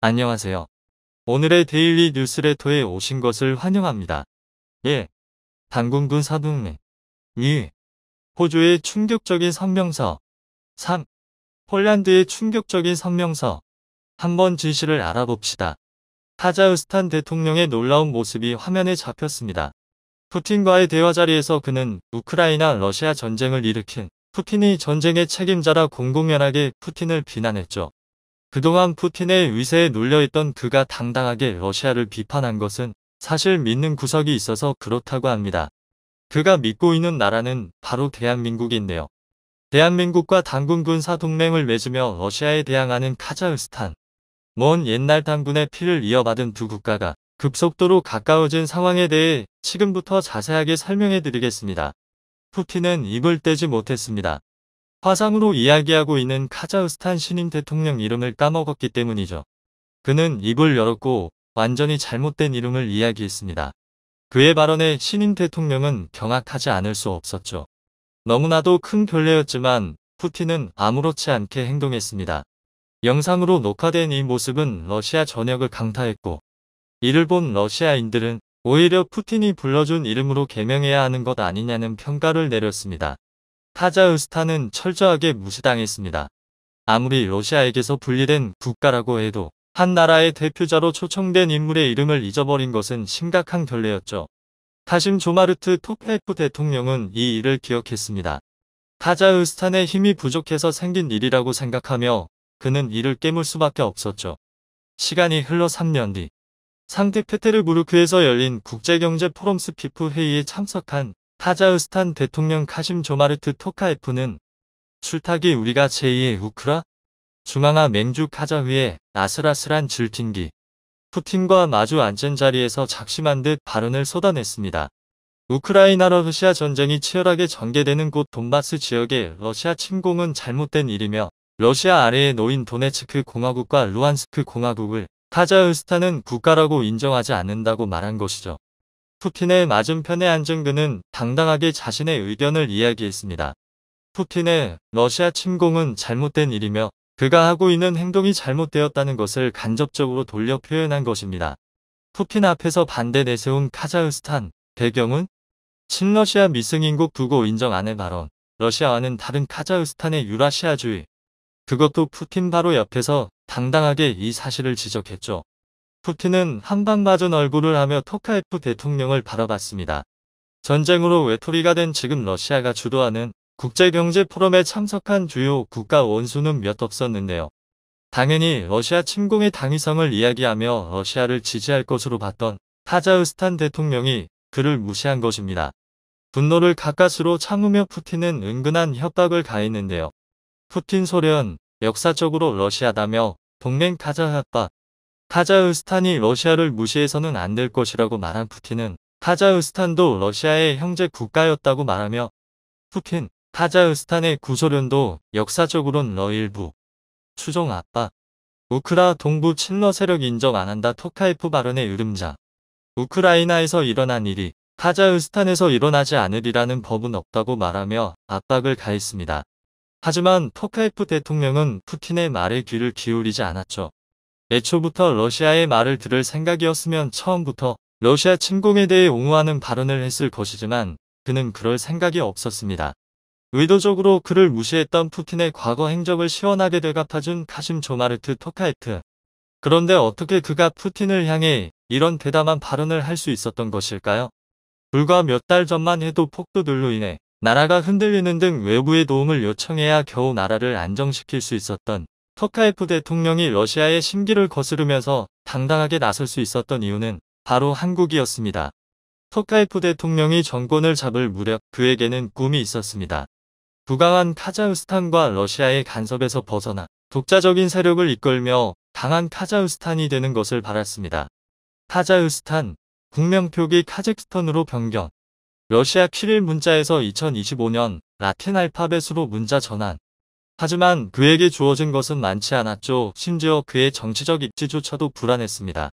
안녕하세요. 오늘의 데일리 뉴스레터에 오신 것을 환영합니다. 1. 당군군 사동맹. 2. 호주의 충격적인 성명서. 3. 폴란드의 충격적인 성명서. 한번 진실을 알아봅시다. 카자흐스탄 대통령의 놀라운 모습이 화면에 잡혔습니다. 푸틴과의 대화 자리에서 그는 우크라이나 러시아 전쟁을 일으킨 푸틴이 전쟁의 책임자라 공공연하게 푸틴을 비난했죠. 그동안 푸틴의 위세에 눌려있던 그가 당당하게 러시아를 비판한 것은 사실 믿는 구석이 있어서 그렇다고 합니다. 그가 믿고 있는 나라는 바로 대한민국인데요. 대한민국과 당군 군사 동맹을 맺으며 러시아에 대항하는 카자흐스탄. 먼 옛날 당군의 피를 이어받은 두 국가가 급속도로 가까워진 상황에 대해 지금부터 자세하게 설명해 드리겠습니다. 푸틴은 입을 떼지 못했습니다. 화상으로 이야기하고 있는 카자흐스탄 신임 대통령 이름을 까먹었기 때문이죠. 그는 입을 열었고 완전히 잘못된 이름을 이야기했습니다. 그의 발언에 신임 대통령은 경악하지 않을 수 없었죠. 너무나도 큰 결례였지만 푸틴은 아무렇지 않게 행동했습니다. 영상으로 녹화된 이 모습은 러시아 전역을 강타했고 이를 본 러시아인들은 오히려 푸틴이 불러준 이름으로 개명해야 하는 것 아니냐는 평가를 내렸습니다. 카자흐스탄은 철저하게 무시당했습니다. 아무리 러시아에게서 분리된 국가라고 해도 한 나라의 대표자로 초청된 인물의 이름을 잊어버린 것은 심각한 결례였죠. 카심 조마르트 토카예프 대통령은 이 일을 기억했습니다. 카자흐스탄의 힘이 부족해서 생긴 일이라고 생각하며 그는 이를 깨물 수밖에 없었죠. 시간이 흘러 3년 뒤 상트페테르부르크에서 열린 국제경제 포럼 스피프 회의에 참석한 카자흐스탄 대통령 카심 조마르트 토카예프는 출탁이 우리가 제2의 우크라? 중앙아 맹주 카자흐의 아슬아슬한 질팅기. 푸틴과 마주 앉은 자리에서 작심한 듯 발언을 쏟아냈습니다. 우크라이나 러시아 전쟁이 치열하게 전개되는 곳 돈바스 지역의 러시아 침공은 잘못된 일이며 러시아 아래에 놓인 도네츠크 공화국과 루안스크 공화국을 카자흐스탄은 국가라고 인정하지 않는다고 말한 것이죠. 푸틴의 맞은편에 앉은 그는 당당하게 자신의 의견을 이야기했습니다. 푸틴의 러시아 침공은 잘못된 일이며 그가 하고 있는 행동이 잘못되었다는 것을 간접적으로 돌려 표현한 것입니다. 푸틴 앞에서 반대 내세운 카자흐스탄, 배경은 친러시아 미승인국 두고 인정 안 해 발언. 러시아와는 다른 카자흐스탄의 유라시아주의. 그것도 푸틴 바로 옆에서 당당하게 이 사실을 지적했죠. 푸틴은 한방 맞은 얼굴을 하며 토카예프 대통령을 바라봤습니다. 전쟁으로 외톨이가 된 지금 러시아가 주도하는 국제경제 포럼에 참석한 주요 국가 원수는 몇 없었는데요. 당연히 러시아 침공의 당위성을 이야기하며 러시아를 지지할 것으로 봤던 카자흐스탄 대통령이 그를 무시한 것입니다. 분노를 가까스로 참으며 푸틴은 은근한 협박을 가했는데요. 푸틴 소련, 역사적으로 러시아다며 동맹 카자흐 협박. 카자흐스탄이 러시아를 무시해서는 안 될 것이라고 말한 푸틴은 카자흐스탄도 러시아의 형제 국가였다고 말하며 푸틴, 카자흐스탄의 구소련도 역사적으론 러 일부. 추종 압박. 우크라 동부 친러 세력 인정 안 한다 토카예프 발언의 으름장. 우크라이나에서 일어난 일이 카자흐스탄에서 일어나지 않으리라는 법은 없다고 말하며 압박을 가했습니다. 하지만 토카예프 대통령은 푸틴의 말에 귀를 기울이지 않았죠. 애초부터 러시아의 말을 들을 생각이었으면 처음부터 러시아 침공에 대해 옹호하는 발언을 했을 것이지만 그는 그럴 생각이 없었습니다. 의도적으로 그를 무시했던 푸틴의 과거 행적을 시원하게 되갚아준 카심 조마르트 토카예프. 그런데 어떻게 그가 푸틴을 향해 이런 대담한 발언을 할 수 있었던 것일까요? 불과 몇 달 전만 해도 폭도들로 인해 나라가 흔들리는 등 외부의 도움을 요청해야 겨우 나라를 안정시킬 수 있었던 토카예프 대통령이 러시아의 심기를 거스르면서 당당하게 나설 수 있었던 이유는 바로 한국이었습니다. 토카예프 대통령이 정권을 잡을 무렵 그에게는 꿈이 있었습니다. 부강한 카자흐스탄과 러시아의 간섭에서 벗어나 독자적인 세력을 이끌며 강한 카자흐스탄이 되는 것을 바랐습니다. 카자흐스탄, 국명표기 카젝스탄으로 변경. 러시아 키릴 문자에서 2025년 라틴 알파벳으로 문자 전환. 하지만 그에게 주어진 것은 많지 않았죠. 심지어 그의 정치적 입지조차도 불안했습니다.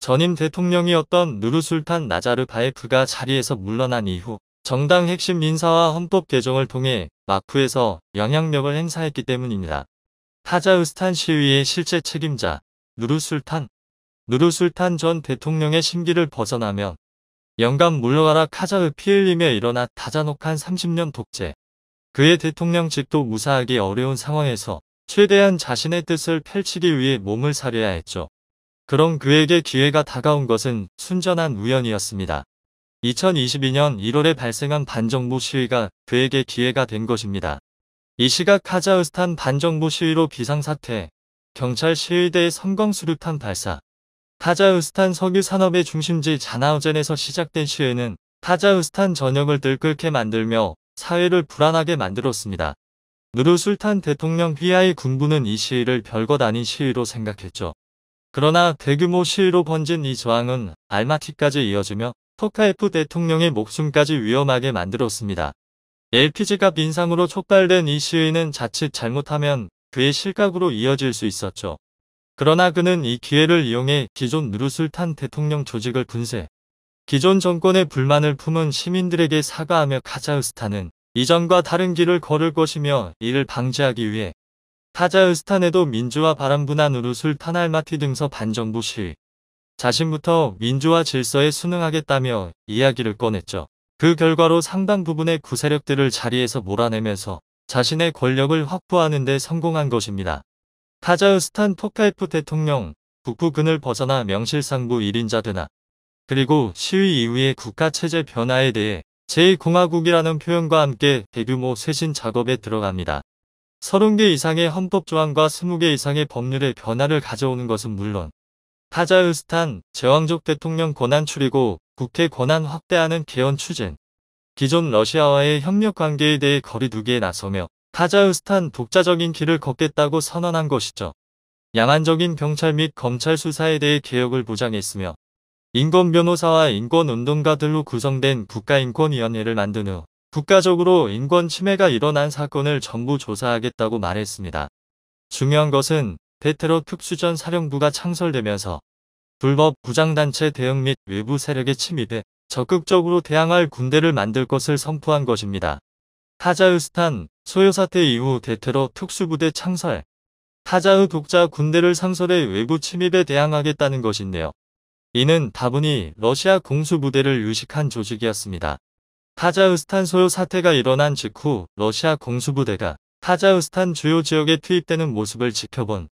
전임 대통령이었던 누르술탄 나자르바예프가 자리에서 물러난 이후 정당 핵심 인사와 헌법 개정을 통해 마쿠에서 영향력을 행사했기 때문입니다. 카자흐스탄 시위의 실제 책임자 누르술탄. 누르술탄 전 대통령의 심기를 벗어나며 영감 물러가라 카자흐 피 흘리며 일어나 다잔혹한 30년 독재. 그의 대통령직도 무사하기 어려운 상황에서 최대한 자신의 뜻을 펼치기 위해 몸을 사려야 했죠. 그런 그에게 기회가 다가온 것은 순전한 우연이었습니다. 2022년 1월에 발생한 반정부 시위가 그에게 기회가 된 것입니다. 이 시각 카자흐스탄 반정부 시위로 비상사태, 경찰 시위대의 섬광수류탄 발사. 카자흐스탄 석유 산업의 중심지 자나우젠에서 시작된 시위는 카자흐스탄 전역을 들끓게 만들며 사회를 불안하게 만들었습니다. 누르술탄 대통령 휘하이 군부는 이 시위를 별것 아닌 시위로 생각했죠. 그러나 대규모 시위로 번진 이 저항은 알마티까지 이어지며 토카예프 대통령의 목숨까지 위험하게 만들었습니다. LPG값 인상으로 촉발된 이 시위는 자칫 잘못하면 그의 실각으로 이어질 수 있었죠. 그러나 그는 이 기회를 이용해 기존 누르술탄 대통령 조직을 분쇄. 기존 정권의 불만을 품은 시민들에게 사과하며 카자흐스탄은 이전과 다른 길을 걸을 것이며 이를 방지하기 위해 카자흐스탄에도 민주화 바람분한 누르술탄 알마티 등서 반정부 시위. 자신부터 민주화 질서에 순응하겠다며 이야기를 꺼냈죠. 그 결과로 상당 부분의 구세력들을 자리에서 몰아내면서 자신의 권력을 확보하는 데 성공한 것입니다. 카자흐스탄 토카예프 대통령, 북부근을 벗어나 명실상부 1인자 되나. 그리고 시위 이후의 국가체제 변화에 대해 제2공화국이라는 표현과 함께 대규모 쇄신 작업에 들어갑니다. 30개 이상의 헌법조항과 20개 이상의 법률의 변화를 가져오는 것은 물론 카자흐스탄 제왕적 대통령 권한 줄이고 국회 권한 확대하는 개헌 추진, 기존 러시아와의 협력 관계에 대해 거리두기에 나서며 카자흐스탄 독자적인 길을 걷겠다고 선언한 것이죠. 양안적인 경찰 및 검찰 수사에 대해 개혁을 보장했으며 인권변호사와 인권운동가들로 구성된 국가인권위원회를 만든 후 국가적으로 인권 침해가 일어난 사건을 전부 조사하겠다고 말했습니다. 중요한 것은 대테러 특수전 사령부가 창설되면서 불법 부장단체 대응 및 외부 세력의 침입에 적극적으로 대항할 군대를 만들 것을 선포한 것입니다. 카자흐스탄 소요사태 이후 대테러 특수부대 창설, 카자흐 독자 군대를 상설해 외부 침입에 대항하겠다는 것인데요. 이는 다분히 러시아 공수부대를 의식한 조직이었습니다. 카자흐스탄 소요 사태가 일어난 직후 러시아 공수부대가 카자흐스탄 주요 지역에 투입되는 모습을 지켜본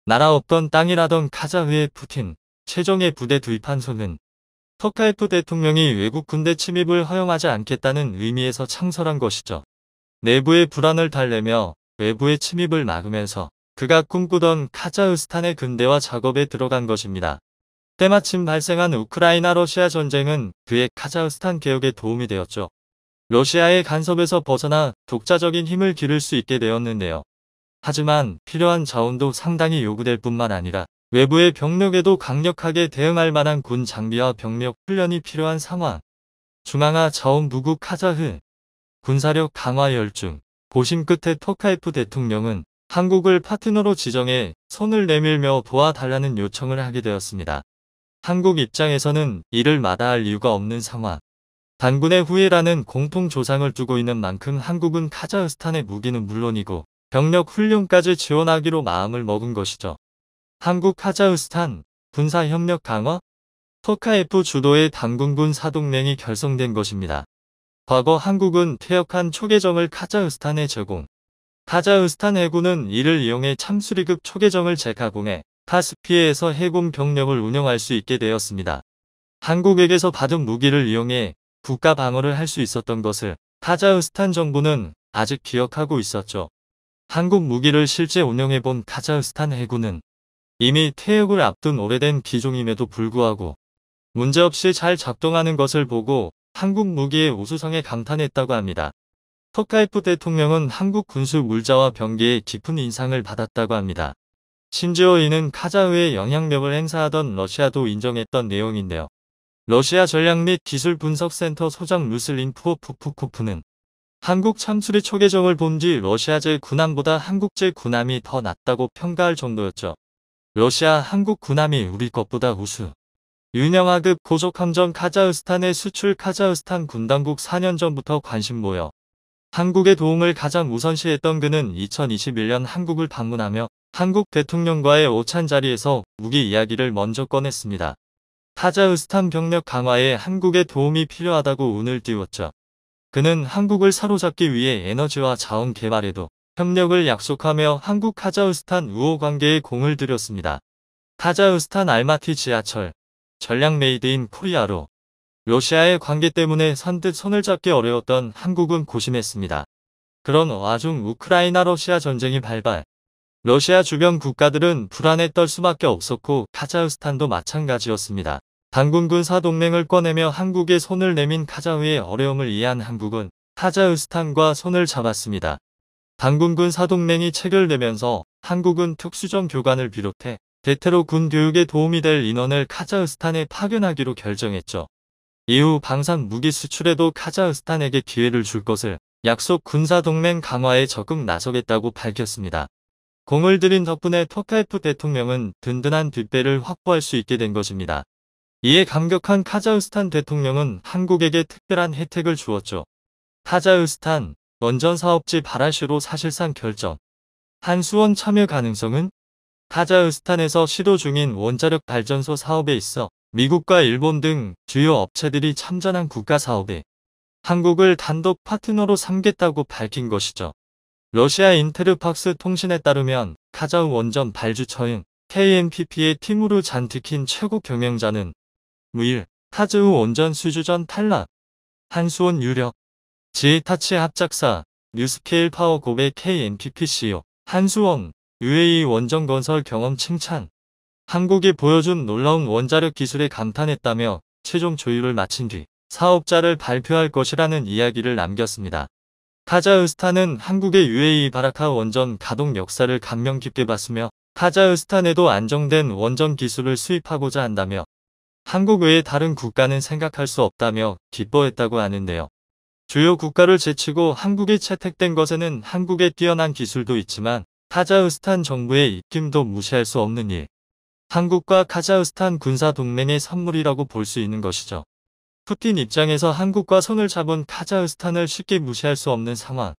나라 없던 땅이라던 카자흐의 푸틴, 최종의 부대 투입한 소는 토카예프 대통령이 외국 군대 침입을 허용하지 않겠다는 의미에서 창설한 것이죠. 내부의 불안을 달래며 외부의 침입을 막으면서 그가 꿈꾸던 카자흐스탄의 근대화 작업에 들어간 것입니다. 때마침 발생한 우크라이나 러시아 전쟁은 그의 카자흐스탄 개혁에 도움이 되었죠. 러시아의 간섭에서 벗어나 독자적인 힘을 기를 수 있게 되었는데요. 하지만 필요한 자원도 상당히 요구될 뿐만 아니라 외부의 병력에도 강력하게 대응할 만한 군 장비와 병력 훈련이 필요한 상황. 중앙화 자원 부국 카자흐 군사력 강화 열중. 고심 끝에 토카예프 대통령은 한국을 파트너로 지정해 손을 내밀며 도와달라는 요청을 하게 되었습니다. 한국 입장에서는 이를 마다할 이유가 없는 상황. 단군의 후예라는 공통 조상을 두고 있는 만큼 한국은 카자흐스탄의 무기는 물론이고 병력 훈련까지 지원하기로 마음을 먹은 것이죠. 한국 카자흐스탄 군사협력 강화? 토카예프 주도의 단군군 사동맹이 결성된 것입니다. 과거 한국은 퇴역한 초계정을 카자흐스탄에 제공. 카자흐스탄 해군은 이를 이용해 참수리급 초계정을 재가공해 카스피해에서 해군 병력을 운영할 수 있게 되었습니다. 한국에게서 받은 무기를 이용해 국가 방어를 할 수 있었던 것을 카자흐스탄 정부는 아직 기억하고 있었죠. 한국 무기를 실제 운영해본 카자흐스탄 해군은 이미 퇴역을 앞둔 오래된 기종임에도 불구하고 문제없이 잘 작동하는 것을 보고 한국 무기의 우수성에 감탄했다고 합니다. 토카예프 대통령은 한국 군수 물자와 병기에 깊은 인상을 받았다고 합니다. 심지어 이는 카자흐의 영향력을 행사하던 러시아도 인정했던 내용인데요. 러시아 전략 및 기술 분석센터 소장 루슬린 푸오프푸코프는 한국 참수리 초계정을 본 뒤 러시아제 군함보다 한국제 군함이 더 낫다고 평가할 정도였죠. 러시아 한국 군함이 우리 것보다 우수. 유명하급 고속함정 카자흐스탄의 수출. 카자흐스탄 군당국 4년 전부터 관심 모여 한국의 도움을 가장 우선시했던 그는 2021년 한국을 방문하며 한국 대통령과의 오찬 자리에서 무기 이야기를 먼저 꺼냈습니다. 카자흐스탄 병력 강화에 한국의 도움이 필요하다고 운을 띄웠죠. 그는 한국을 사로잡기 위해 에너지와 자원 개발에도 협력을 약속하며 한국 카자흐스탄 우호 관계에 공을 들였습니다. 카자흐스탄 알마티 지하철, 전략 메이드 인 코리아로 러시아의 관계 때문에 선뜻 손을 잡기 어려웠던 한국은 고심했습니다. 그런 와중 우크라이나 러시아 전쟁이 발발. 러시아 주변 국가들은 불안에 떨 수밖에 없었고 카자흐스탄도 마찬가지였습니다. 단군 군사 동맹을 꺼내며 한국에 손을 내민 카자흐의 어려움을 이해한 한국은 카자흐스탄과 손을 잡았습니다. 단군 군사 동맹이 체결되면서 한국은 특수전 교관을 비롯해 대테러 군 교육에 도움이 될 인원을 카자흐스탄에 파견하기로 결정했죠. 이후 방산 무기 수출에도 카자흐스탄에게 기회를 줄 것을 약속 군사동맹 강화에 적극 나서겠다고 밝혔습니다. 공을 들인 덕분에 토카예프 대통령은 든든한 뒷배를 확보할 수 있게 된 것입니다. 이에 감격한 카자흐스탄 대통령은 한국에게 특별한 혜택을 주었죠. 카자흐스탄 원전 사업지 바라슈로 사실상 결정. 한수원 참여 가능성은? 카자흐스탄에서 시도 중인 원자력 발전소 사업에 있어 미국과 일본 등 주요 업체들이 참전한 국가 사업에 한국을 단독 파트너로 삼겠다고 밝힌 것이죠. 러시아 인테르팍스 통신에 따르면 카자흐 원전 발주처인 KNPP의 티무르 잔티킨 최고 경영자는 무일 카즈흐 원전 수주전 탈락, 한수원 유력, 지히타치 합작사, 뉴스케일 파워곱의 KNPP CEO, 한수원, UAE 원전 건설 경험 칭찬, 한국이 보여준 놀라운 원자력 기술에 감탄했다며 최종 조율을 마친 뒤 사업자를 발표할 것이라는 이야기를 남겼습니다. 카자흐스탄은 한국의 UAE 바라카 원전 가동 역사를 감명 깊게 봤으며 카자흐스탄에도 안정된 원전 기술을 수입하고자 한다며 한국 외의 다른 국가는 생각할 수 없다며 기뻐했다고 하는데요. 주요 국가를 제치고 한국이 채택된 것에는 한국의 뛰어난 기술도 있지만 카자흐스탄 정부의 입김도 무시할 수 없는 일. 한국과 카자흐스탄 군사동맹의 선물이라고 볼 수 있는 것이죠. 푸틴 입장에서 한국과 손을 잡은 카자흐스탄을 쉽게 무시할 수 없는 상황.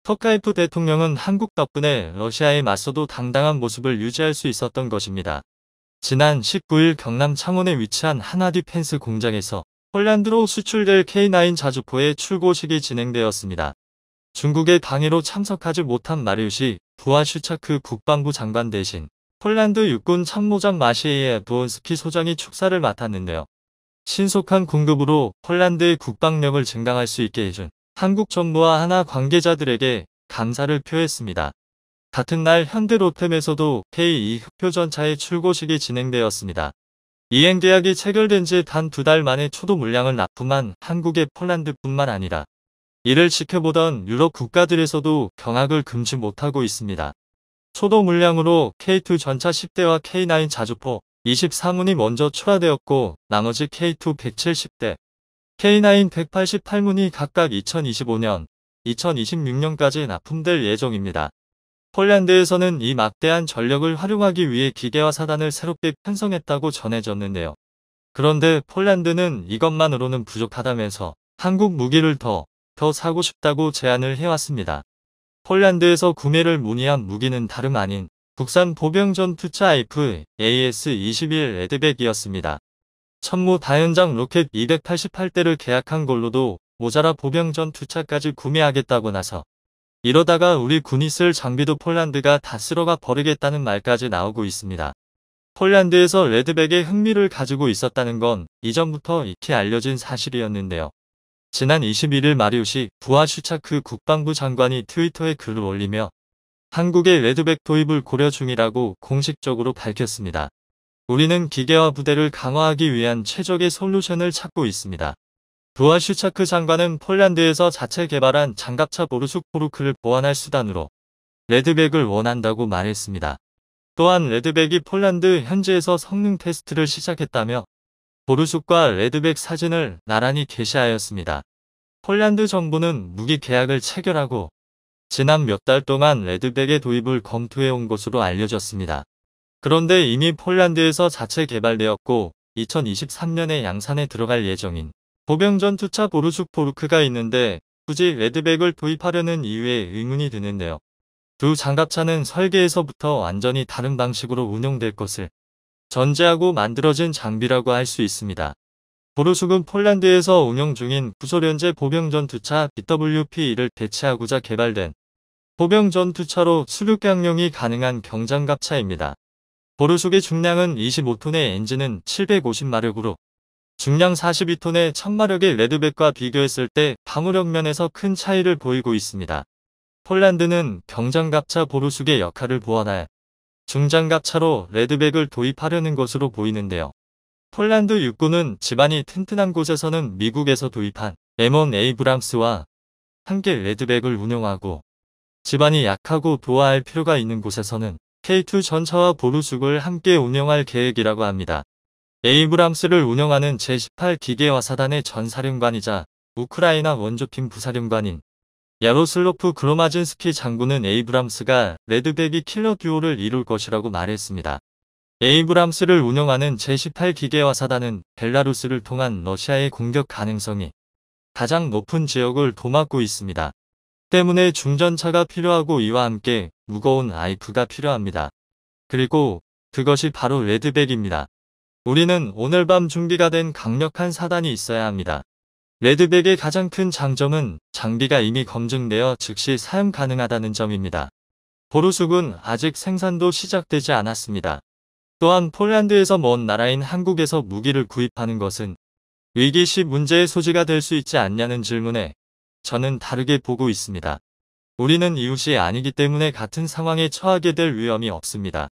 토카예프 대통령은 한국 덕분에 러시아에 맞서도 당당한 모습을 유지할 수 있었던 것입니다. 지난 19일 경남 창원에 위치한 하나디펜스 공장에서 폴란드로 수출될 K9 자주포의 출고식이 진행되었습니다. 중국의 방해로 참석하지 못한 마리우시 부하슈차크 국방부 장관 대신 폴란드 육군 참모장 마시에예 도온스키 소장이 축사를 맡았는데요. 신속한 공급으로 폴란드의 국방력을 증강할 수 있게 해준 한국 정부와 하나 관계자들에게 감사를 표했습니다. 같은 날 현대로템에서도 K2 흑표전차의 출고식이 진행되었습니다. 이행 계약이 체결된 지 단 2달 만에 초도 물량을 납품한 한국의 폴란드뿐만 아니라 이를 지켜보던 유럽 국가들에서도 경악을 금치 못하고 있습니다. 초도 물량으로 K2 전차 10대와 K9 자주포 24문이 먼저 출하되었고 나머지 K2 170대, K9 188문이 각각 2025년, 2026년까지 납품될 예정입니다. 폴란드에서는 이 막대한 전력을 활용하기 위해 기계화 사단을 새롭게 편성했다고 전해졌는데요. 그런데 폴란드는 이것만으로는 부족하다면서 한국 무기를 더 사고 싶다고 제안을 해왔습니다. 폴란드에서 구매를 문의한 무기는 다름 아닌 국산 보병 전투차 FAS-21 레드백이었습니다. 천무 다연장 로켓 288대를 계약한 걸로도 모자라 보병 전투차까지 구매하겠다고 나서 이러다가 우리 군이 쓸 장비도 폴란드가 다 쓸어가 버리겠다는 말까지 나오고 있습니다. 폴란드에서 레드백에 흥미를 가지고 있었다는 건 이전부터 익히 알려진 사실이었는데요. 지난 21일 마리우시 부하슈차크 국방부 장관이 트위터에 글을 올리며 한국의 레드백 도입을 고려 중이라고 공식적으로 밝혔습니다. 우리는 기계화 부대를 강화하기 위한 최적의 솔루션을 찾고 있습니다. 부하슈차크 장관은 폴란드에서 자체 개발한 장갑차 보르숙포르크를 보완할 수단으로 레드백을 원한다고 말했습니다. 또한 레드백이 폴란드 현지에서 성능 테스트를 시작했다며 보르숙과 레드백 사진을 나란히 게시하였습니다. 폴란드 정부는 무기 계약을 체결하고 지난 몇 달 동안 레드백의 도입을 검토해온 것으로 알려졌습니다. 그런데 이미 폴란드에서 자체 개발되었고 2023년에 양산에 들어갈 예정인 보병 전투차 보르숙포르크가 있는데 굳이 레드백을 도입하려는 이유에 의문이 드는데요. 두 장갑차는 설계에서부터 완전히 다른 방식으로 운용될 것을 전제하고 만들어진 장비라고 할 수 있습니다. 보르숙은 폴란드에서 운영 중인 구소련제 보병전투차 BWP-1을 대체하고자 개발된 보병전투차로 수륙강용이 가능한 경장갑차입니다. 보르숙의 중량은 25톤의 엔진은 750마력으로 중량 42톤의 1000마력의 레드백과 비교했을 때 방호력 면에서 큰 차이를 보이고 있습니다. 폴란드는 경장갑차 보르숙의 역할을 보완할 중장갑차로 레드백을 도입하려는 것으로 보이는데요. 폴란드 육군은 지반이 튼튼한 곳에서는 미국에서 도입한 M1 에이브람스와 함께 레드백을 운용하고 지반이 약하고 도하할 필요가 있는 곳에서는 K2 전차와 보르숙을 함께 운영할 계획이라고 합니다. 에이브람스를 운영하는 제18기계화사단의 전사령관이자 우크라이나 원조팀 부사령관인 야로슬로프 그로마진스키 장군은 에이브람스가 레드백이 킬러 듀오를 이룰 것이라고 말했습니다. 에이브람스를 운영하는 제18기계화사단은 벨라루스를 통한 러시아의 공격 가능성이 가장 높은 지역을 도맡고 있습니다. 때문에 중전차가 필요하고 이와 함께 무거운 아이프가 필요합니다. 그리고 그것이 바로 레드백입니다. 우리는 오늘 밤 준비가 된 강력한 사단이 있어야 합니다. 레드백의 가장 큰 장점은 장비가 이미 검증되어 즉시 사용 가능하다는 점입니다. 보르숙은 아직 생산도 시작되지 않았습니다. 또한 폴란드에서 먼 나라인 한국에서 무기를 구입하는 것은 위기시 문제의 소지가 될 수 있지 않냐는 질문에 저는 다르게 보고 있습니다. 우리는 이웃이 아니기 때문에 같은 상황에 처하게 될 위험이 없습니다.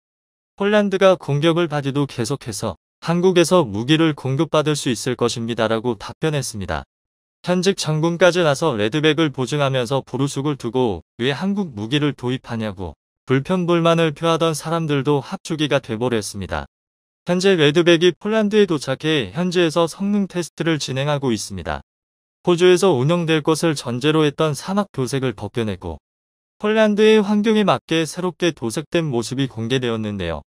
폴란드가 공격을 받아도 계속해서 한국에서 무기를 공급받을 수 있을 것입니다라고 답변했습니다. 현직 장군까지 나서 레드백을 보증하면서 보르숙을 두고 왜 한국 무기를 도입하냐고 불평불만을 표하던 사람들도 합주기가 돼버렸습니다. 현재 레드백이 폴란드에 도착해 현지에서 성능 테스트를 진행하고 있습니다. 호주에서 운영될 것을 전제로 했던 사막 도색을 벗겨내고 폴란드의 환경에 맞게 새롭게 도색된 모습이 공개되었는데요.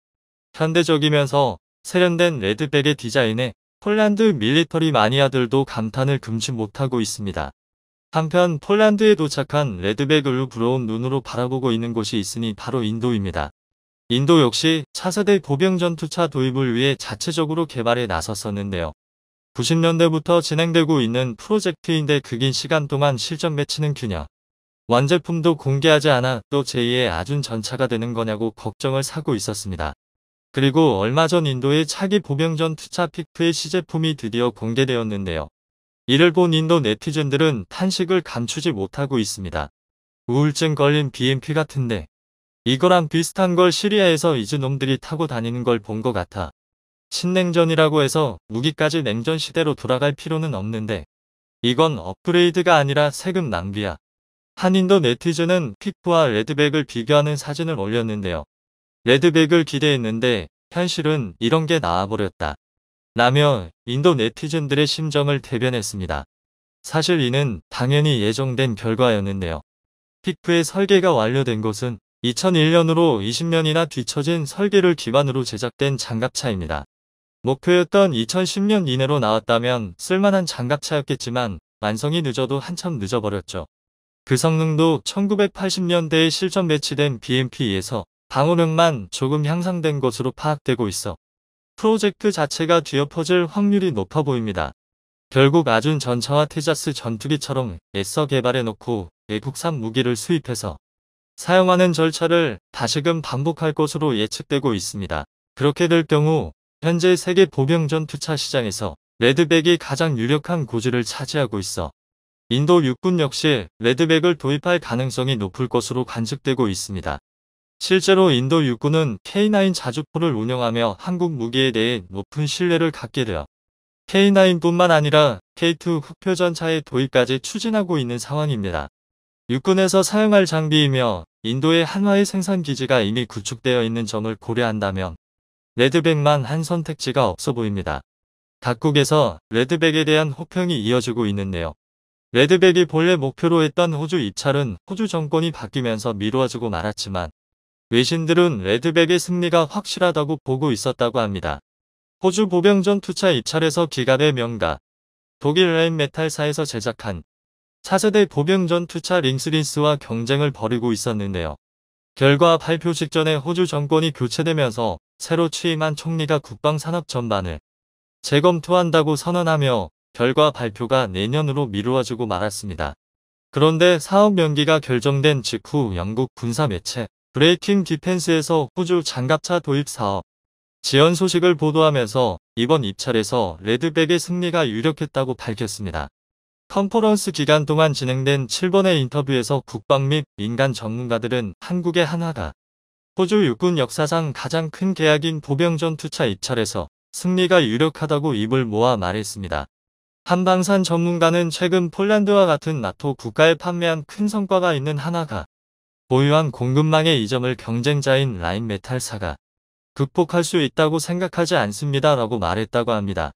현대적이면서 세련된 레드백의 디자인에 폴란드 밀리터리 마니아들도 감탄을 금치 못하고 있습니다. 한편 폴란드에 도착한 레드백을 부러운 눈으로 바라보고 있는 곳이 있으니 바로 인도입니다. 인도 역시 차세대 보병전투차 도입을 위해 자체적으로 개발에 나섰었는데요. 90년대부터 진행되고 있는 프로젝트인데 그 긴 시간 동안 실전 매치는 균형. 완제품도 공개하지 않아 또 제2의 아준 전차가 되는 거냐고 걱정을 사고 있었습니다. 그리고 얼마 전 인도의 차기 보병전투차 피크의 시제품이 드디어 공개되었는데요. 이를 본 인도 네티즌들은 탄식을 감추지 못하고 있습니다. 우울증 걸린 BMP 같은데 이거랑 비슷한 걸 시리아에서 이즈놈들이 타고 다니는 걸 본 것 같아. 신냉전이라고 해서 무기까지 냉전 시대로 돌아갈 필요는 없는데 이건 업그레이드가 아니라 세금 낭비야. 한 인도 네티즌은 피크와 레드백을 비교하는 사진을 올렸는데요. 레드백을 기대했는데 현실은 이런 게 나와버렸다. 라며 인도 네티즌들의 심정을 대변했습니다. 사실 이는 당연히 예정된 결과였는데요. 피크의 설계가 완료된 것은 2001년으로 20년이나 뒤처진 설계를 기반으로 제작된 장갑차입니다. 목표였던 2010년 이내로 나왔다면 쓸만한 장갑차였겠지만 완성이 늦어도 한참 늦어버렸죠. 그 성능도 1980년대에 실전 배치된 BMP-2에서 방호력만 조금 향상된 것으로 파악되고 있어 프로젝트 자체가 뒤엎어질 확률이 높아 보입니다. 결국 아준 전차와 테자스 전투기처럼 애써 개발해놓고 외국산 무기를 수입해서 사용하는 절차를 다시금 반복할 것으로 예측되고 있습니다. 그렇게 될 경우 현재 세계 보병전투차 시장에서 레드백이 가장 유력한 고지를 차지하고 있어 인도 육군 역시 레드백을 도입할 가능성이 높을 것으로 관측되고 있습니다. 실제로 인도 육군은 K9 자주포를 운영하며 한국 무기에 대해 높은 신뢰를 갖게 되어 K9뿐만 아니라 K2 흑표전차의 도입까지 추진하고 있는 상황입니다. 육군에서 사용할 장비이며 인도의 한화의 생산기지가 이미 구축되어 있는 점을 고려한다면 레드백만 한 선택지가 없어 보입니다. 각국에서 레드백에 대한 호평이 이어지고 있는데요. 레드백이 본래 목표로 했던 호주 입찰은 호주 정권이 바뀌면서 미루어지고 말았지만 외신들은 레드백의 승리가 확실하다고 보고 있었다고 합니다. 호주 보병전투차 입찰에서 기갑의 명가, 독일 레인메탈사에서 제작한 차세대 보병전투차 링스린스와 경쟁을 벌이고 있었는데요. 결과 발표 직전에 호주 정권이 교체되면서 새로 취임한 총리가 국방산업 전반을 재검토한다고 선언하며 결과 발표가 내년으로 미루어지고 말았습니다. 그런데 사업 연기가 결정된 직후 영국 군사 매체 브레이킹 디펜스에서 호주 장갑차 도입 사업 지연 소식을 보도하면서 이번 입찰에서 레드백의 승리가 유력했다고 밝혔습니다. 컨퍼런스 기간 동안 진행된 7번의 인터뷰에서 국방 및 민간 전문가들은 한국의 한화가 호주 육군 역사상 가장 큰 계약인 보병전투차 입찰에서 승리가 유력하다고 입을 모아 말했습니다. 한방산 전문가는 최근 폴란드와 같은 나토 국가에 판매한 큰 성과가 있는 한화가 보유한 공급망의 이점을 경쟁자인 라인메탈사가 극복할 수 있다고 생각하지 않습니다. 라고 말했다고 합니다.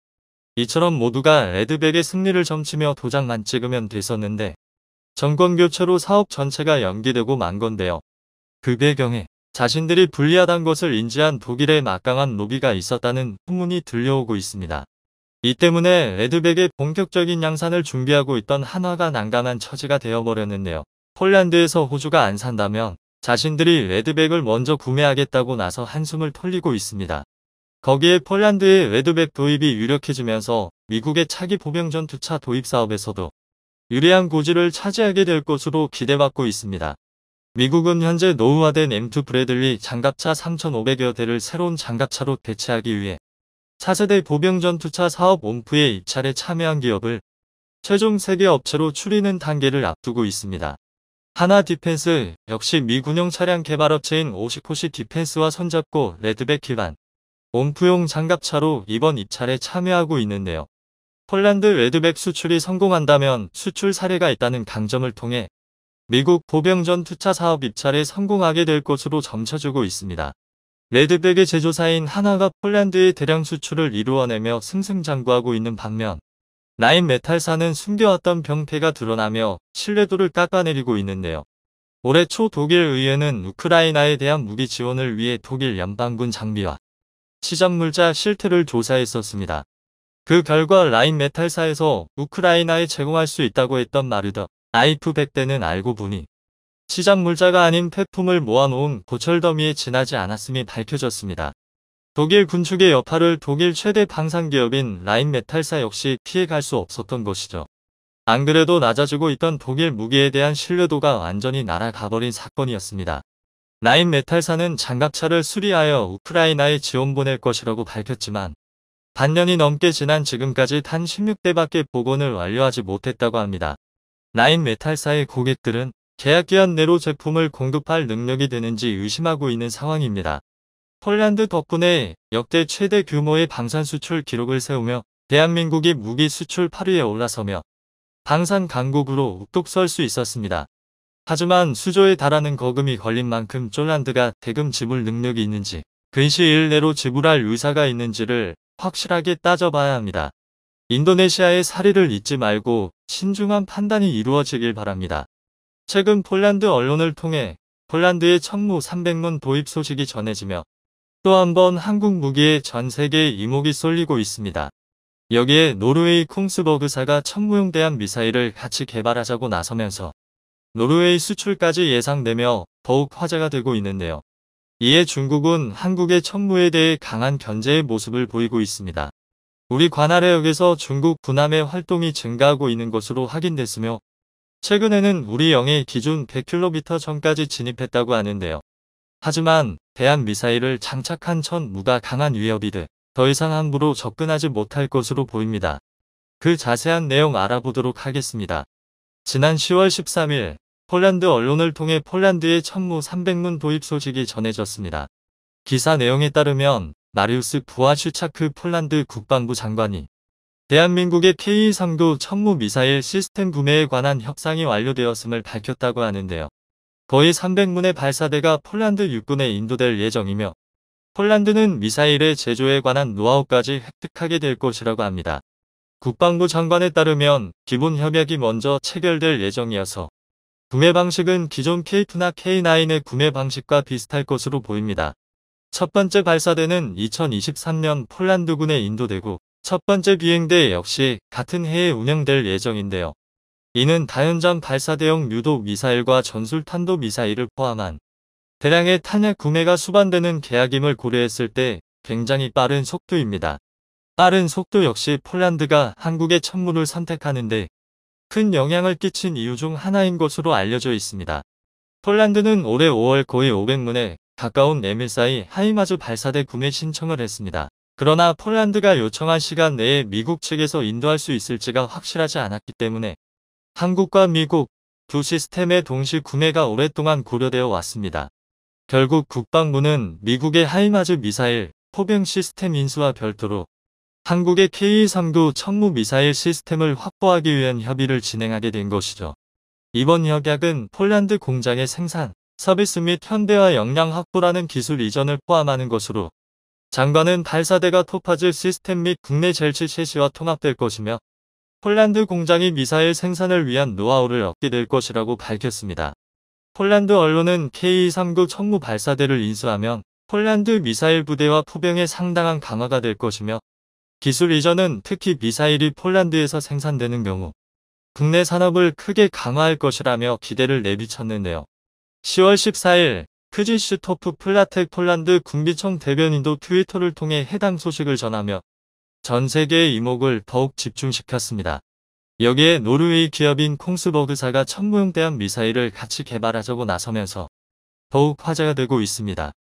이처럼 모두가 레드백의 승리를 점치며 도장만 찍으면 됐었는데 정권 교체로 사업 전체가 연기되고 만 건데요. 그 배경에 자신들이 불리하다는 것을 인지한 독일의 막강한 로비가 있었다는 후문이 들려오고 있습니다. 이 때문에 레드백의 본격적인 양산을 준비하고 있던 한화가 난감한 처지가 되어버렸는데요. 폴란드에서 호주가 안 산다면 자신들이 레드백을 먼저 구매하겠다고 나서 한숨을 돌리고 있습니다. 거기에 폴란드의 레드백 도입이 유력해지면서 미국의 차기 보병전투차 도입 사업에서도 유리한 고지를 차지하게 될 것으로 기대받고 있습니다. 미국은 현재 노후화된 M2 브래들리 장갑차 3,500여 대를 새로운 장갑차로 대체하기 위해 차세대 보병전투차 사업 옴프의 입찰에 참여한 기업을 최종 세계 업체로 추리는 단계를 앞두고 있습니다. 한화 디펜스 역시 미 군용 차량 개발업체인 오시코시 디펜스와 손잡고 레드백 기반 옴프용 장갑차로 이번 입찰에 참여하고 있는데요. 폴란드 레드백 수출이 성공한다면 수출 사례가 있다는 강점을 통해 미국 보병전투차 사업 입찰에 성공하게 될 것으로 점쳐주고 있습니다. 레드백의 제조사인 한화가 폴란드의 대량 수출을 이루어내며 승승장구하고 있는 반면 라인메탈사는 숨겨왔던 병폐가 드러나며 신뢰도를 깎아내리고 있는데요. 올해 초 독일 의회는 우크라이나에 대한 무기 지원을 위해 독일 연방군 장비와 시전물자 실태를 조사했었습니다. 그 결과 라인메탈사에서 우크라이나에 제공할 수 있다고 했던 마르더 IF 100대는 알고 보니 시전물자가 아닌 폐품을 모아놓은 고철더미에 지나지 않았음이 밝혀졌습니다. 독일 군축의 여파를 독일 최대 방산기업인 라인메탈사 역시 피해갈 수 없었던 것이죠. 안 그래도 낮아지고 있던 독일 무기에 대한 신뢰도가 완전히 날아가버린 사건이었습니다. 라인메탈사는 장갑차를 수리하여 우크라이나에 지원 보낼 것이라고 밝혔지만 반년이 넘게 지난 지금까지 단 16대밖에 복원을 완료하지 못했다고 합니다. 라인메탈사의 고객들은 계약기한 내로 제품을 공급할 능력이 되는지 의심하고 있는 상황입니다. 폴란드 덕분에 역대 최대 규모의 방산 수출 기록을 세우며 대한민국이 무기 수출 8위에 올라서며 방산 강국으로 우뚝 설 수 있었습니다. 하지만 수조에 달하는 거금이 걸린 만큼 폴란드가 대금 지불 능력이 있는지 근시일 내로 지불할 의사가 있는지를 확실하게 따져봐야 합니다. 인도네시아의 사례를 잊지 말고 신중한 판단이 이루어지길 바랍니다. 최근 폴란드 언론을 통해 폴란드의 천무 300문 도입 소식이 전해지며 또 한 번 한국 무기에 전 세계에 이목이 쏠리고 있습니다. 여기에 노르웨이 콩스버그사가 천무용 대한 미사일을 같이 개발하자고 나서면서 노르웨이 수출까지 예상되며 더욱 화제가 되고 있는데요. 이에 중국은 한국의 천무에 대해 강한 견제의 모습을 보이고 있습니다. 우리 관할해역에서 중국 군함의 활동이 증가하고 있는 것으로 확인됐으며 최근에는 우리 영해 기준 100km 전까지 진입했다고 하는데요. 하지만 대한미사일을 장착한 천무가 강한 위협이 돼 더 이상 함부로 접근하지 못할 것으로 보입니다. 그 자세한 내용 알아보도록 하겠습니다. 지난 10월 13일 폴란드 언론을 통해 폴란드의 천무 300문 도입 소식이 전해졌습니다. 기사 내용에 따르면 마리우스 부아슈차크 폴란드 국방부 장관이 대한민국의 K-3도 천무 미사일 시스템 구매에 관한 협상이 완료되었음을 밝혔다고 하는데요. 거의 300문의 발사대가 폴란드 육군에 인도될 예정이며 폴란드는 미사일의 제조에 관한 노하우까지 획득하게 될 것이라고 합니다. 국방부 장관에 따르면 기본 협약이 먼저 체결될 예정이어서 구매 방식은 기존 K2나 K9의 구매 방식과 비슷할 것으로 보입니다. 첫 번째 발사대는 2023년 폴란드군에 인도되고 첫 번째 비행대 역시 같은 해에 운영될 예정인데요. 이는 다연장 발사대용 유도 미사일과 전술탄도 미사일을 포함한 대량의 탄약 구매가 수반되는 계약임을 고려했을 때 굉장히 빠른 속도입니다. 빠른 속도 역시 폴란드가 한국의 천무를 선택하는데 큰 영향을 끼친 이유 중 하나인 것으로 알려져 있습니다. 폴란드는 올해 5월 거의 500문에 가까운 에밀사이 하이마즈 발사대 구매 신청을 했습니다. 그러나 폴란드가 요청한 시간 내에 미국 측에서 인도할 수 있을지가 확실하지 않았기 때문에 한국과 미국 두 시스템의 동시 구매가 오랫동안 고려되어 왔습니다. 결국 국방부는 미국의 하이마즈 미사일 포병 시스템 인수와 별도로 한국의 K-239 천무 미사일 시스템을 확보하기 위한 협의를 진행하게 된 것이죠. 이번 협약은 폴란드 공장의 생산, 서비스 및 현대화 역량 확보라는 기술 이전을 포함하는 것으로 장관은 발사대가 토파즈 시스템 및 국내 젤치 셰시와 통합될 것이며 폴란드 공장이 미사일 생산을 위한 노하우를 얻게 될 것이라고 밝혔습니다. 폴란드 언론은 K-239 천무 발사대를 인수하면 폴란드 미사일 부대와 포병의 상당한 강화가 될 것이며 기술 이전은 특히 미사일이 폴란드에서 생산되는 경우 국내 산업을 크게 강화할 것이라며 기대를 내비쳤는데요. 10월 14일 크지슈토프 플라텍 폴란드 군비청 대변인도 트위터를 통해 해당 소식을 전하며 전 세계의 이목을 더욱 집중시켰습니다. 여기에 노르웨이 기업인 콩스버그사가 천무용 대함 미사일을 같이 개발하자고 나서면서 더욱 화제가 되고 있습니다.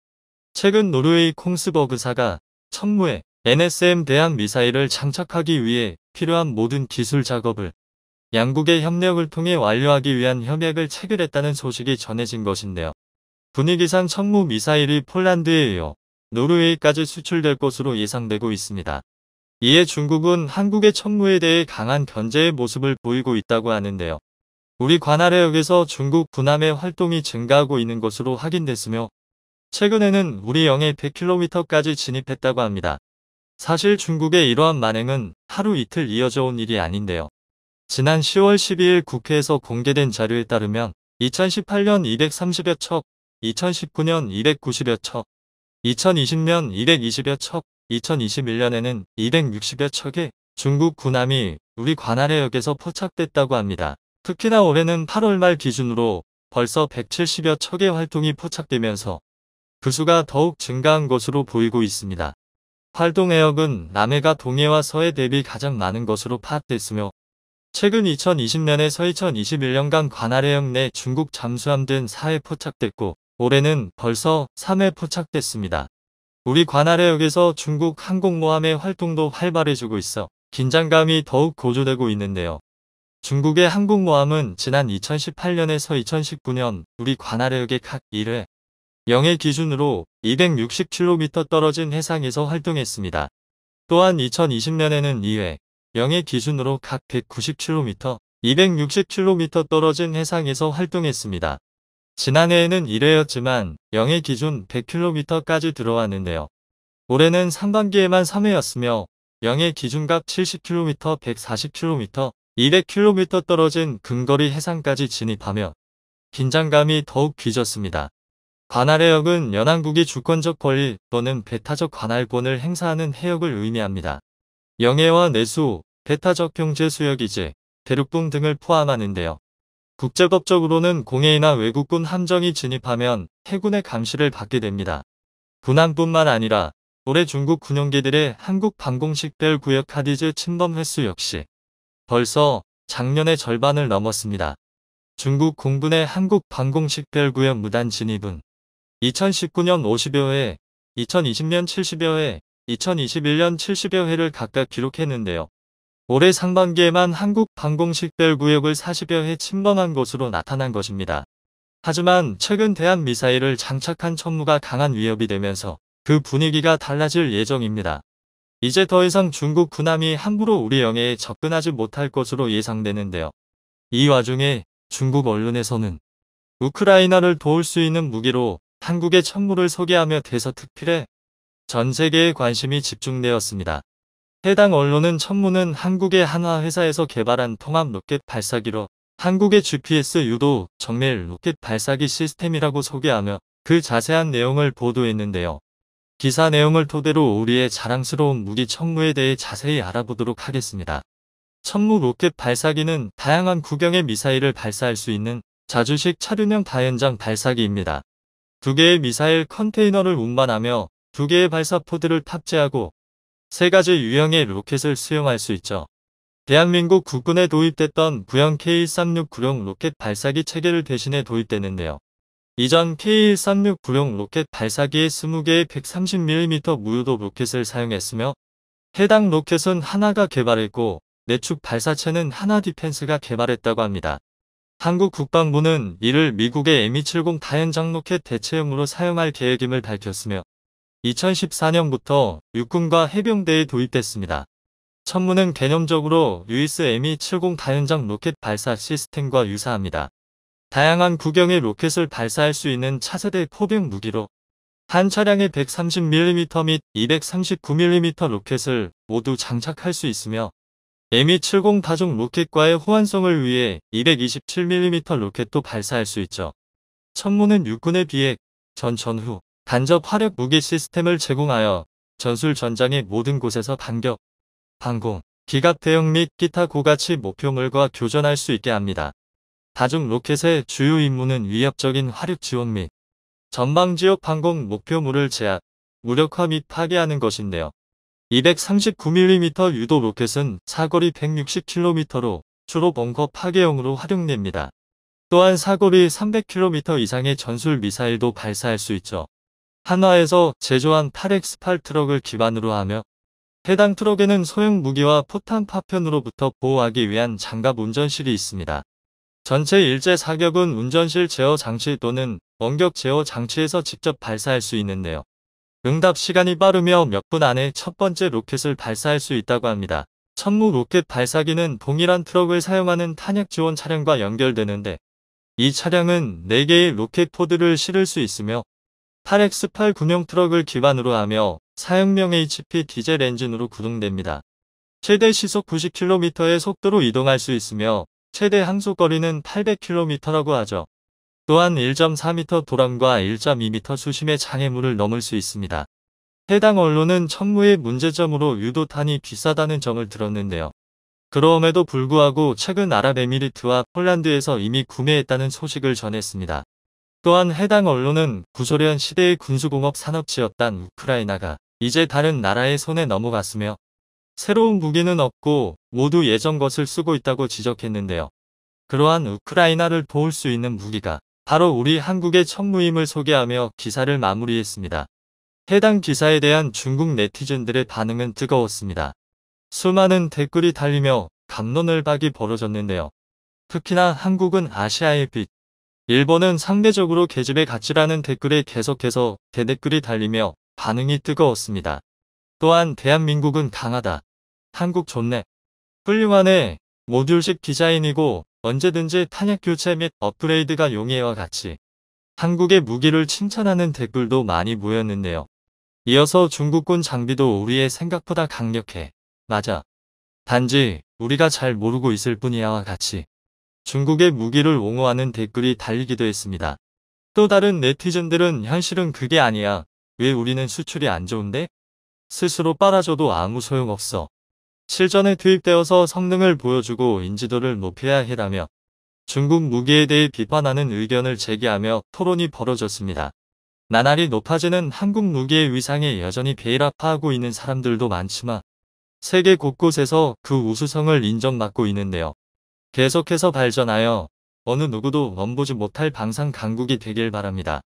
최근 노르웨이 콩스버그사가 천무에 NSM 대함 미사일을 장착하기 위해 필요한 모든 기술 작업을 양국의 협력을 통해 완료하기 위한 협약을 체결했다는 소식이 전해진 것인데요. 분위기상 천무 미사일이 폴란드에 이어 노르웨이까지 수출될 것으로 예상되고 있습니다. 이에 중국은 한국의 천무에 대해 강한 견제의 모습을 보이고 있다고 하는데요. 우리 관할해역에서 중국 군함의 활동이 증가하고 있는 것으로 확인됐으며 최근에는 우리 영해 100km까지 진입했다고 합니다. 사실 중국의 이러한 만행은 하루 이틀 이어져 온 일이 아닌데요. 지난 10월 12일 국회에서 공개된 자료에 따르면 2018년 230여 척, 2019년 290여 척, 2020년 220여 척, 2021년에는 260여 척의 중국 군함이 우리 관할해역에서 포착됐다고 합니다. 특히나 올해는 8월 말 기준으로 벌써 170여 척의 활동이 포착되면서 그 수가 더욱 증가한 것으로 보이고 있습니다. 활동해역은 남해가 동해와 서해 대비 가장 많은 것으로 파악됐으며 최근 2020년에서 2021년간 관할해역 내 중국 잠수함 등 4회 포착됐고 올해는 벌써 3회 포착됐습니다. 우리 관할해역에서 중국 항공모함의 활동도 활발해지고 있어 긴장감이 더욱 고조되고 있는데요. 중국의 항공모함은 지난 2018년에서 2019년 우리 관할해역의 각 1회 영해 기준으로 260km 떨어진 해상에서 활동했습니다. 또한 2020년에는 2회 영해 기준으로 각 190km, 260km 떨어진 해상에서 활동했습니다. 지난해에는 1회였지만 영해 기준 100km까지 들어왔는데요. 올해는 상반기에만 3회였으며 영해 기준각 70km, 140km, 200km 떨어진 근거리 해상까지 진입하며 긴장감이 더욱 빚었습니다. 관할해역은 연안국이 주권적 권리 또는 배타적 관할권을 행사하는 해역을 의미합니다. 영해와 내수, 배타적 경제 수역이지, 대륙동 등을 포함하는데요. 국제법적으로는 공해이나 외국군 함정이 진입하면 해군의 감시를 받게 됩니다. 군함뿐만 아니라 올해 중국 군용기들의 한국 방공식별 구역 카디즈 침범 횟수 역시 벌써 작년의 절반을 넘었습니다. 중국 공군의 한국 방공식별 구역 무단 진입은 2019년 50여 회, 2020년 70여 회, 2021년 70여 회를 각각 기록했는데요. 올해 상반기에만 한국 방공식별 구역을 40여 회 침범한 것으로 나타난 것입니다. 하지만 최근 대한미사일을 장착한 천무가 강한 위협이 되면서 그 분위기가 달라질 예정입니다. 이제 더 이상 중국 군함이 함부로 우리 영해에 접근하지 못할 것으로 예상되는데요. 이 와중에 중국 언론에서는 우크라이나를 도울 수 있는 무기로 한국의 천무를 소개하며 대서특필에 전 세계의 관심이 집중되었습니다. 해당 언론은 천무는 한국의 한화 회사에서 개발한 통합 로켓 발사기로 한국의 GPS 유도 정밀 로켓 발사기 시스템이라고 소개하며 그 자세한 내용을 보도했는데요. 기사 내용을 토대로 우리의 자랑스러운 무기 천무에 대해 자세히 알아보도록 하겠습니다. 천무 로켓 발사기는 다양한 구경의 미사일을 발사할 수 있는 자주식 차륜형 다연장 발사기입니다. 2개의 미사일 컨테이너를 운반하며 2개의 발사 포드를 탑재하고 3가지 유형의 로켓을 수용할 수 있죠. 대한민국 국군에 도입됐던 구형 K136 구룡 로켓 발사기 체계를 대신해 도입되는데요. 이전 K136 구룡 로켓 발사기에 20개의 130mm 무유도 로켓을 사용했으며 해당 로켓은 하나가 개발했고 내축 발사체는 하나 디펜스가 개발했다고 합니다. 한국 국방부는 이를 미국의 M270 다연장 로켓 대체형으로 사용할 계획임을 밝혔으며 2014년부터 육군과 해병대에 도입됐습니다. 천무는 개념적으로 US M270 다연장 로켓 발사 시스템과 유사합니다. 다양한 구경의 로켓을 발사할 수 있는 차세대 포병 무기로 한 차량에 130mm 및 239mm 로켓을 모두 장착할 수 있으며 M270 다중 로켓과의 호환성을 위해 227mm 로켓도 발사할 수 있죠. 천무는 육군에 비해 전후 간접 화력 무기 시스템을 제공하여 전술 전장의 모든 곳에서 반격, 방공, 기갑 대응 및 기타 고가치 목표물과 교전할 수 있게 합니다. 다중 로켓의 주요 임무는 위협적인 화력 지원 및 전방지역 방공 목표물을 제압, 무력화 및 파괴하는 것인데요. 239mm 유도 로켓은 사거리 160km로 주로 벙커 파괴용으로 활용됩니다. 또한 사거리 300km 이상의 전술 미사일도 발사할 수 있죠. 한화에서 제조한 8X8 트럭을 기반으로 하며 해당 트럭에는 소형 무기와 포탄 파편으로부터 보호하기 위한 장갑 운전실이 있습니다. 전체 일제 사격은 운전실 제어 장치 또는 원격 제어 장치에서 직접 발사할 수 있는데요. 응답 시간이 빠르며 몇 분 안에 첫 번째 로켓을 발사할 수 있다고 합니다. 천무 로켓 발사기는 동일한 트럭을 사용하는 탄약 지원 차량과 연결되는데 이 차량은 4개의 로켓 포드를 실을 수 있으며 8X8 군용 트럭을 기반으로 하며 사용명 HP 디젤 엔진으로 구동됩니다. 최대 시속 90km의 속도로 이동할 수 있으며 최대 항속거리는 800km라고 하죠. 또한 1.4m 도람과 1.2m 수심의 장애물을 넘을 수 있습니다. 해당 언론은 천무의 문제점으로 유도탄이 비싸다는 점을 들었는데요. 그럼에도 불구하고 최근 아랍에미리트와 폴란드에서 이미 구매했다는 소식을 전했습니다. 또한 해당 언론은 구소련 시대의 군수공업 산업지였던 우크라이나가 이제 다른 나라의 손에 넘어갔으며 새로운 무기는 없고 모두 예전 것을 쓰고 있다고 지적했는데요. 그러한 우크라이나를 도울 수 있는 무기가 바로 우리 한국의 천무임을 소개하며 기사를 마무리했습니다. 해당 기사에 대한 중국 네티즌들의 반응은 뜨거웠습니다. 수많은 댓글이 달리며 갑론을박이 벌어졌는데요. 특히나 한국은 아시아의 빛, 일본은 상대적으로 계집의 가치라는 댓글에 계속해서 대댓글이 달리며 반응이 뜨거웠습니다. 또한 대한민국은 강하다. 한국 좋네. 훌륭하네. 모듈식 디자인이고 언제든지 탄약 교체 및 업그레이드가 용이해와 같이 한국의 무기를 칭찬하는 댓글도 많이 모였는데요. 이어서 중국군 장비도 우리의 생각보다 강력해. 맞아. 단지 우리가 잘 모르고 있을 뿐이야와 같이 중국의 무기를 옹호하는 댓글이 달리기도 했습니다. 또 다른 네티즌들은 현실은 그게 아니야. 왜 우리는 수출이 안 좋은데? 스스로 빨아줘도 아무 소용없어. 실전에 투입되어서 성능을 보여주고 인지도를 높여야 해라며 중국 무기에 대해 비판하는 의견을 제기하며 토론이 벌어졌습니다. 나날이 높아지는 한국 무기의 위상에 여전히 베일아파하고 있는 사람들도 많지만 세계 곳곳에서 그 우수성을 인정받고 있는데요. 계속해서 발전하여 어느 누구도 넘보지 못할 방산 강국이 되길 바랍니다.